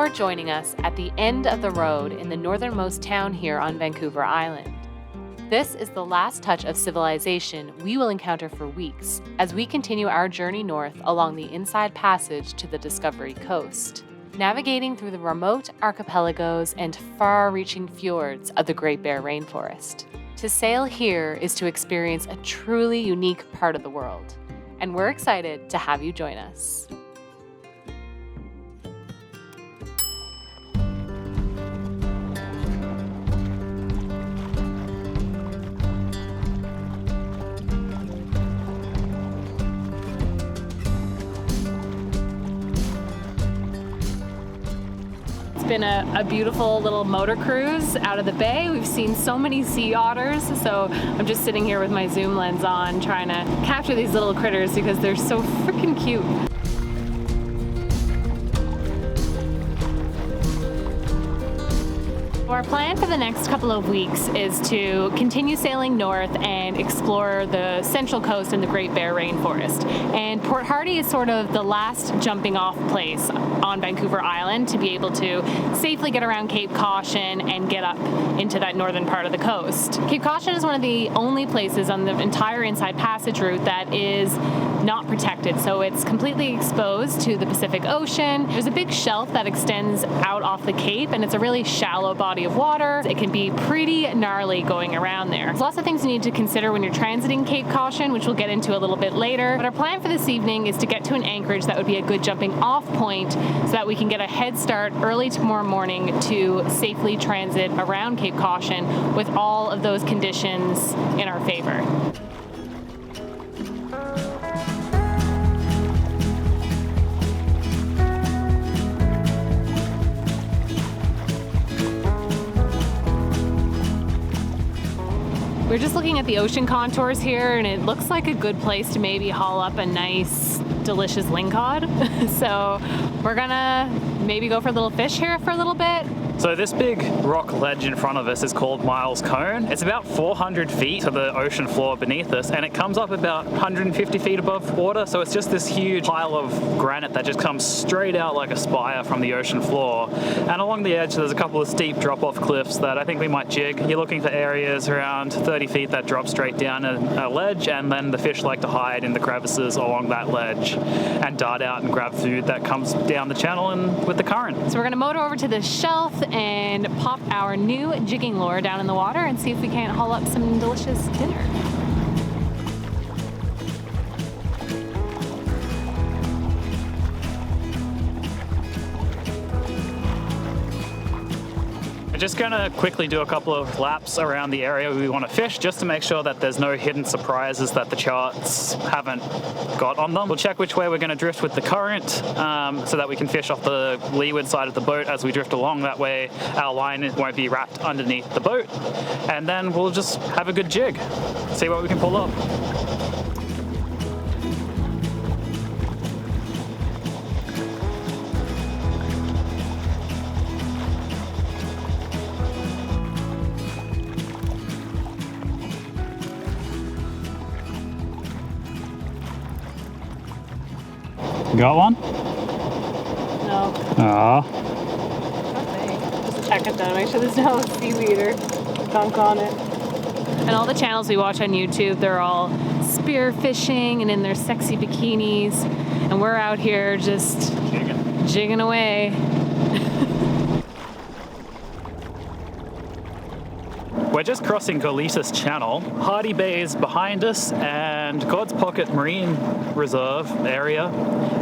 for joining us at the end of the road in the northernmost town here on Vancouver Island. This is the last touch of civilization we will encounter for weeks as we continue our journey north along the Inside Passage to the Discovery Coast, navigating through the remote archipelagos and far-reaching fjords of the Great Bear Rainforest. To sail here is to experience a truly unique part of the world, and we're excited to have you join us. Been a beautiful little motor cruise out of the bay. We've seen so many sea otters, so I'm just sitting here with my zoom lens on trying to capture these little critters because they're so freaking cute. Our plan for the next couple of weeks is to continue sailing north and explore the central coast and the Great Bear Rainforest. And Port Hardy is sort of the last jumping off place on Vancouver Island to be able to safely get around Cape Caution and get up into that northern part of the coast. Cape Caution is one of the only places on the entire Inside Passage route that is not protected, so it's completely exposed to the Pacific Ocean. There's a big shelf that extends out off the cape, and it's a really shallow body of water. It can be pretty gnarly going around there. There's lots of things you need to consider when you're transiting Cape Caution, which we'll get into a little bit later. But our plan for this evening is to get to an anchorage that would be a good jumping off point so that we can get a head start early tomorrow morning to safely transit around Cape Caution with all of those conditions in our favor. We're just looking at the ocean contours here, and it looks like a good place to maybe haul up a nice, delicious lingcod. So we're gonna maybe go for a little fish here for a little bit. So this big rock ledge in front of us is called Miles Cone. It's about 400 feet to the ocean floor beneath us, and it comes up about 150 feet above water. So it's just this huge pile of granite that just comes straight out like a spire from the ocean floor. And along the edge, there's a couple of steep drop-off cliffs that I think we might jig. You're looking for areas around 30 feet that drop straight down a ledge, and then the fish like to hide in the crevices along that ledge and dart out and grab food that comes down the channel and with the current. So we're gonna motor over to the shelf and pop our new jigging lure down in the water and see if we can't haul up some delicious dinner. Just going to quickly do a couple of laps around the area we want to fish just to make sure that there's no hidden surprises that the charts haven't got on them. We'll check which way we're going to drift with the current so that we can fish off the leeward side of the boat as we drift along. That way our line won't be wrapped underneath the boat, and then we'll just have a good jig, see what we can pull up. Got one? No. Ah. Just check it though, make sure there's no seaweed or gunk on it. And all the channels we watch on YouTube, they're all spear fishing and in their sexy bikinis. And we're out here just jigging away. We're just crossing Golitas Channel. Hardy Bay is behind us, and God's Pocket Marine Reserve area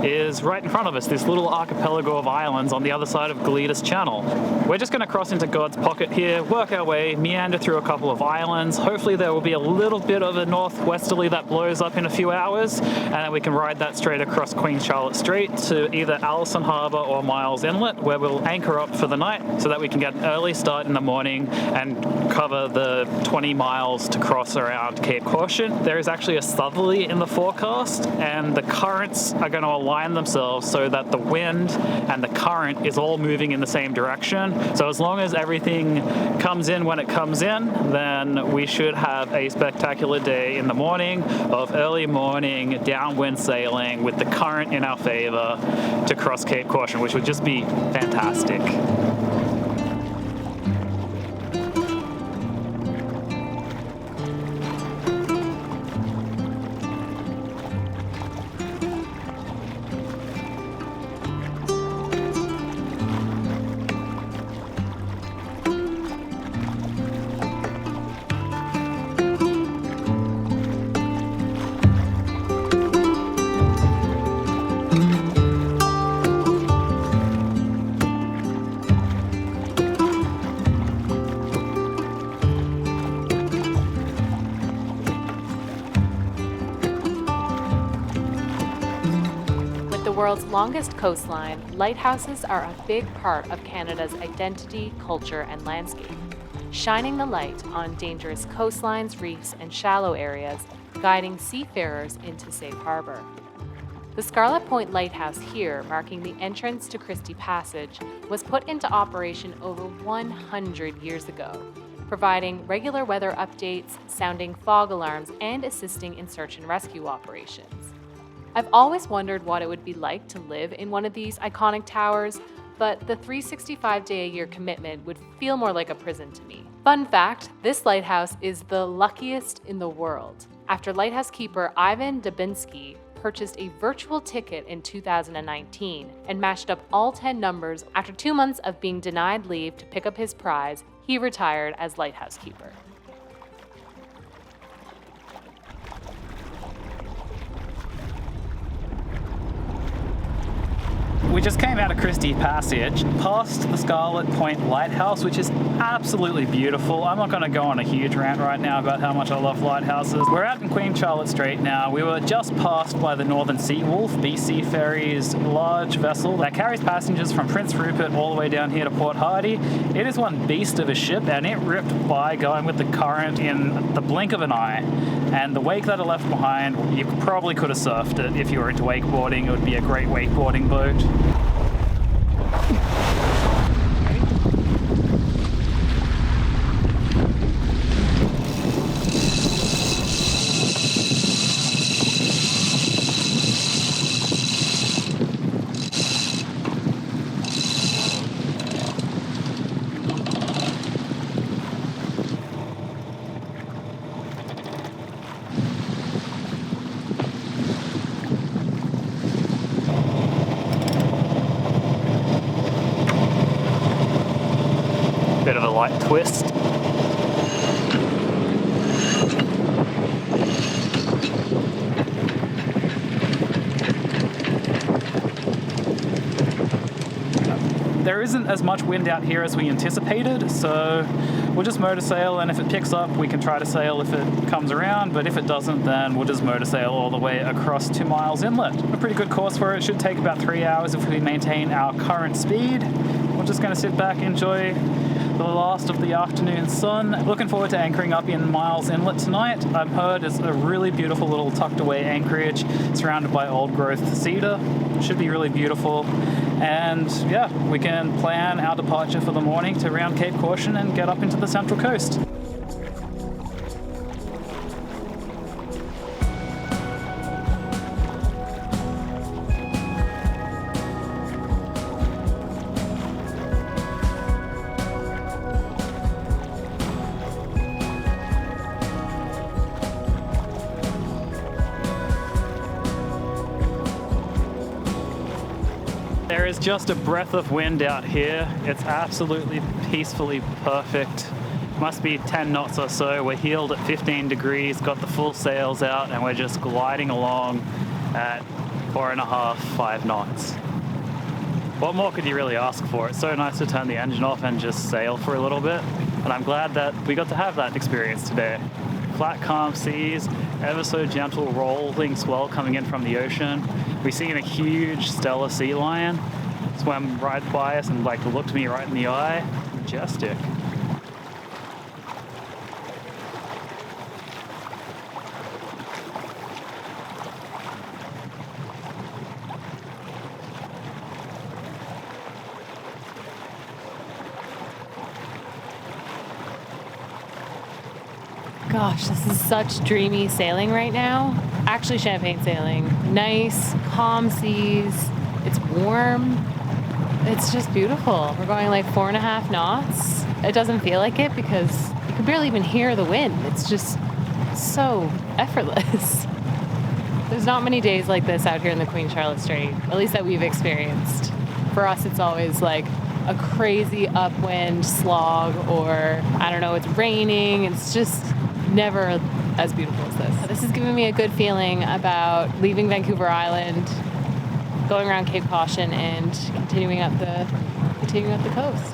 is right in front of us, this little archipelago of islands on the other side of Golitas Channel. We're just going to cross into God's Pocket here, work our way, meander through a couple of islands. Hopefully there will be a little bit of a northwesterly that blows up in a few hours, and then we can ride that straight across Queen Charlotte Strait to either Allison Harbour or Miles Inlet, where we'll anchor up for the night so that we can get an early start in the morning and cover over the 20 miles to cross around Cape Caution, there is actually a southerly in the forecast, and the currents are going to align themselves so that the wind and the current is all moving in the same direction. So as long as everything comes in when it comes in, then we should have a spectacular day in the morning of early morning downwind sailing with the current in our favor to cross Cape Caution, which would just be fantastic. The world's longest coastline, lighthouses are a big part of Canada's identity, culture, and landscape, shining the light on dangerous coastlines, reefs, and shallow areas, guiding seafarers into safe harbor. The Scarlet Point Lighthouse here, marking the entrance to Christie Passage, was put into operation over 100 years ago, providing regular weather updates, sounding fog alarms, and assisting in search and rescue operations. I've always wondered what it would be like to live in one of these iconic towers, but the 365-day-a-year commitment would feel more like a prison to me. Fun fact, this lighthouse is the luckiest in the world. After lighthouse keeper Ivan Dubinsky purchased a virtual ticket in 2019 and matched up all 10 numbers, after 2 months of being denied leave to pick up his prize, he retired as lighthouse keeper. We just came out of Christie Passage, past the Scarlet Point Lighthouse, which is absolutely beautiful. I'm not going to go on a huge rant right now about how much I love lighthouses. We're out in Queen Charlotte Strait now. We were just passed by the Northern Sea Wolf, BC Ferry's large vessel that carries passengers from Prince Rupert all the way down here to Port Hardy. It is one beast of a ship, and it ripped by going with the current in the blink of an eye. And the wake that it left behind, you probably could have surfed it if you were into wakeboarding. It would be a great wakeboarding boat. Bit of a light twist. There isn't as much wind out here as we anticipated, so we'll just motor sail, and if it picks up, we can try to sail if it comes around, but if it doesn't, then we'll just motor sail all the way across 2 miles inlet. A pretty good course for it. Should take about 3 hours if we maintain our current speed. We're just going to sit back, enjoy the last of the afternoon sun. Looking forward to anchoring up in Miles Inlet tonight. I've heard it's a really beautiful little tucked away anchorage surrounded by old growth cedar. Should be really beautiful. And yeah, we can plan our departure for the morning to round Cape Caution and get up into the Central Coast. There is just a breath of wind out here. It's absolutely peacefully perfect. Must be 10 knots or so. We're heeled at 15 degrees, got the full sails out, and we're just gliding along at 4.5, 5 knots. What more could you really ask for? It's so nice to turn the engine off and just sail for a little bit. And I'm glad that we got to have that experience today. Flat, calm seas, ever so gentle rolling swell coming in from the ocean. We've seen a huge Stella sea lion swam right by us and looked me right in the eye. Majestic. Gosh, this is such dreamy sailing right now. Actually, champagne sailing. Nice, calm seas. It's warm. It's just beautiful. We're going like 4.5 knots. It doesn't feel like it because you can barely even hear the wind. It's just so effortless. There's not many days like this out here in the Queen Charlotte Strait, at least that we've experienced. For us, it's always like a crazy upwind slog, or I don't know, it's raining. It's just never as beautiful as this. This is giving me a good feeling about leaving Vancouver Island, going around Cape Caution, and continuing up the coast.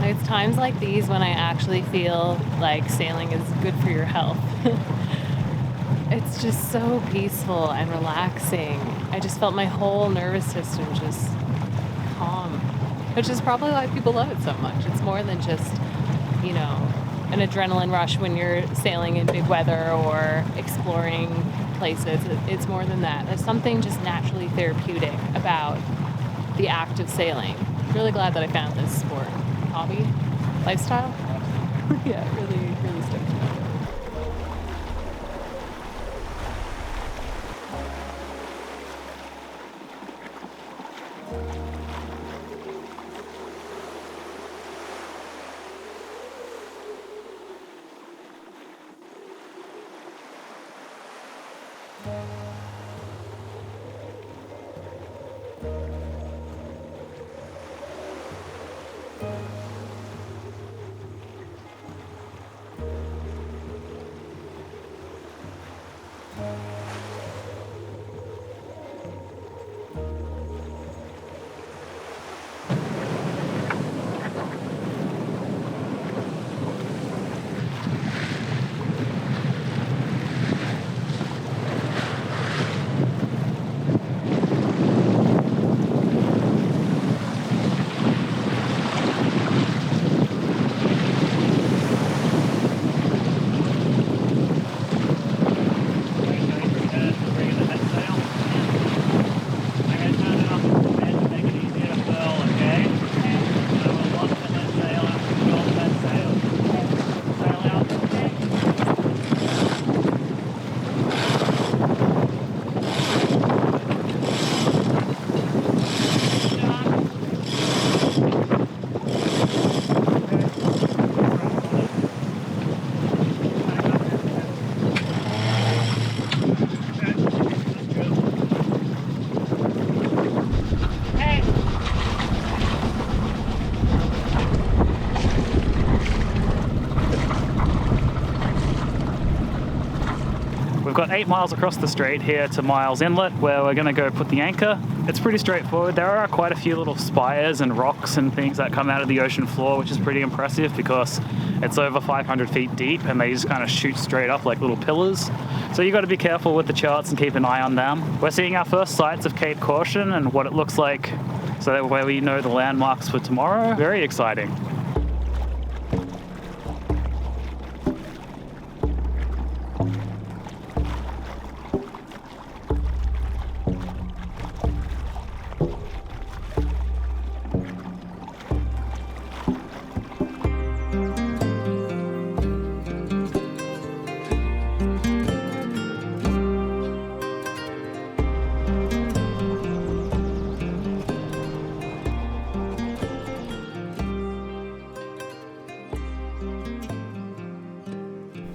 It's times like these when I actually feel like sailing is good for your health. It's just so peaceful and relaxing. I just felt my whole nervous system just calm, which is probably why people love it so much. It's more than just, an adrenaline rush when you're sailing in big weather or exploring places. It's more than that. There's something just naturally therapeutic about the act of sailing. Really glad that I found this sport. Hobby? Lifestyle? Yeah, really stoked about it. We've got 8 miles across the strait here to Miles Inlet, where we're going to go put the anchor. It's pretty straightforward. There are quite a few little spires and rocks and things that come out of the ocean floor, which is pretty impressive because it's over 500 feet deep and they just kind of shoot straight up like little pillars. So you got to be careful with the charts and keep an eye on them. We're seeing our first sights of Cape Caution and what it looks like, so that way we know the landmarks for tomorrow. Very exciting.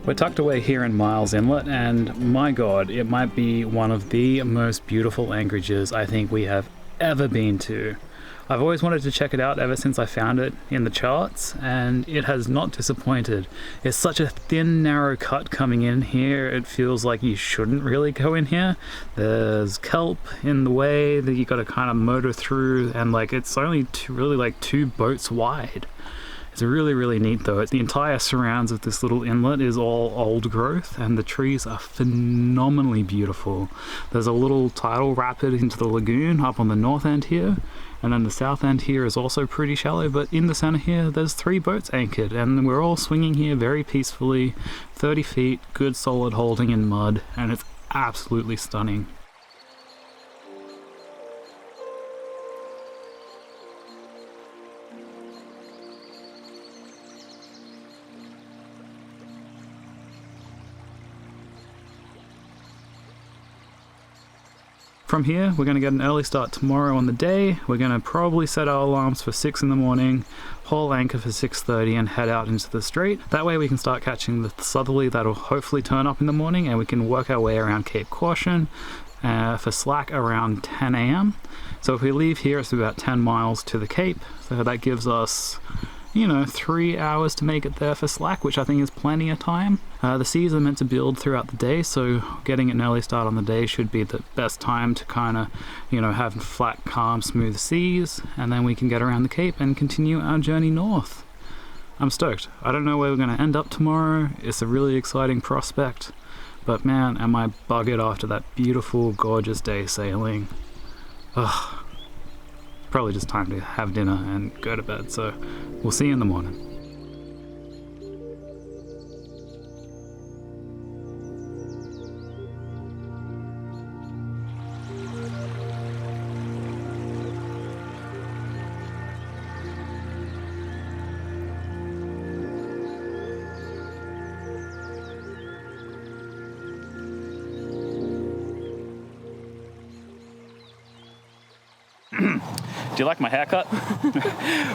We're tucked away here in Miles Inlet, and my god, it might be one of the most beautiful anchorages I think we have ever been to. I've always wanted to check it out ever since I found it in the charts, and it has not disappointed. It's such a thin, narrow cut coming in here, it feels like you shouldn't really go in here. There's kelp in the way that you got to kind of motor through, and like it's only really like 2 boats wide. It's really, really neat though. The entire surrounds of this little inlet is all old growth, and the trees are phenomenally beautiful. There's a little tidal rapid into the lagoon up on the north end here, and then the south end here is also pretty shallow, but in the center here there's 3 boats anchored, and we're all swinging here very peacefully. 30 feet, good solid holding in mud, and it's absolutely stunning. From here, we're going to get an early start tomorrow on the day. We're going to probably set our alarms for 6 in the morning, haul anchor for 6:30 and head out into the strait. That way we can start catching the southerly that'll hopefully turn up in the morning, and we can work our way around Cape Caution for slack around 10 a.m. So if we leave here, it's about 10 miles to the Cape. So that gives us, 3 hours to make it there for slack, which I think is plenty of time. The seas are meant to build throughout the day, so getting an early start on the day should be the best time to kind of, have flat, calm, smooth seas, and then we can get around the Cape and continue our journey north. I'm stoked. I don't know where we're going to end up tomorrow. It's a really exciting prospect, but man, am I buggered after that beautiful, gorgeous day sailing. Ugh. Probably just time to have dinner and go to bed, so we'll see you in the morning. Do you like my haircut?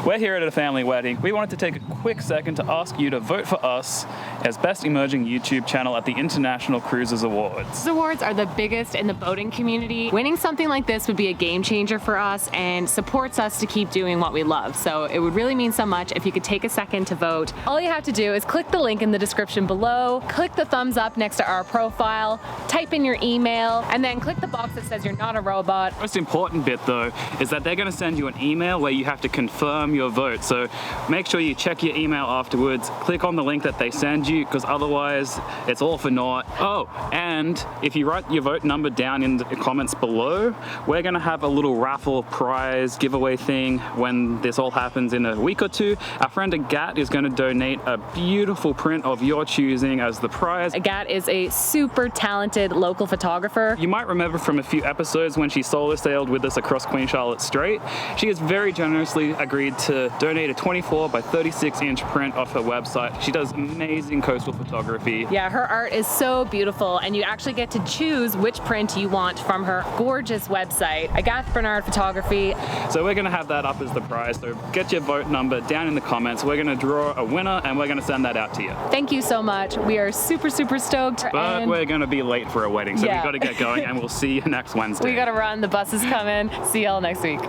We're here at a family wedding. We wanted to take a quick second to ask you to vote for us as Best Emerging YouTube Channel at the International Cruises Awards. These awards are the biggest in the boating community. Winning something like this would be a game changer for us and supports us to keep doing what we love. So it would really mean so much if you could take a second to vote. All you have to do is click the link in the description below, click the thumbs up next to our profile, type in your email, and then click the box that says you're not a robot. The most important bit though is that they're going to send you an email where you have to confirm your vote. So make sure you check your email afterwards, click on the link that they send you, because otherwise it's all for naught. Oh, and if you write your vote number down in the comments below, we're going to have a little raffle prize giveaway thing when this all happens in a week or 2. Our friend Agat is going to donate a beautiful print of your choosing as the prize. Agat is a super talented local photographer. You might remember from a few episodes when she solo sailed with us across Queen Charlotte Strait. She has very generously agreed to donate a 24 by 36 inch print off her website. She does amazing coastal photography. Yeah, her art is so beautiful, and you actually get to choose which print you want from her gorgeous website, Agat Bernard Photography. So we're going to have that up as the prize. So get your vote number down in the comments. We're going to draw a winner and we're going to send that out to you. Thank you so much. We are super, super stoked. But we're going to be late for a wedding, so yeah. we've got to get going, and we'll see you next Wednesday. We got to run. The bus is coming. See y'all next week.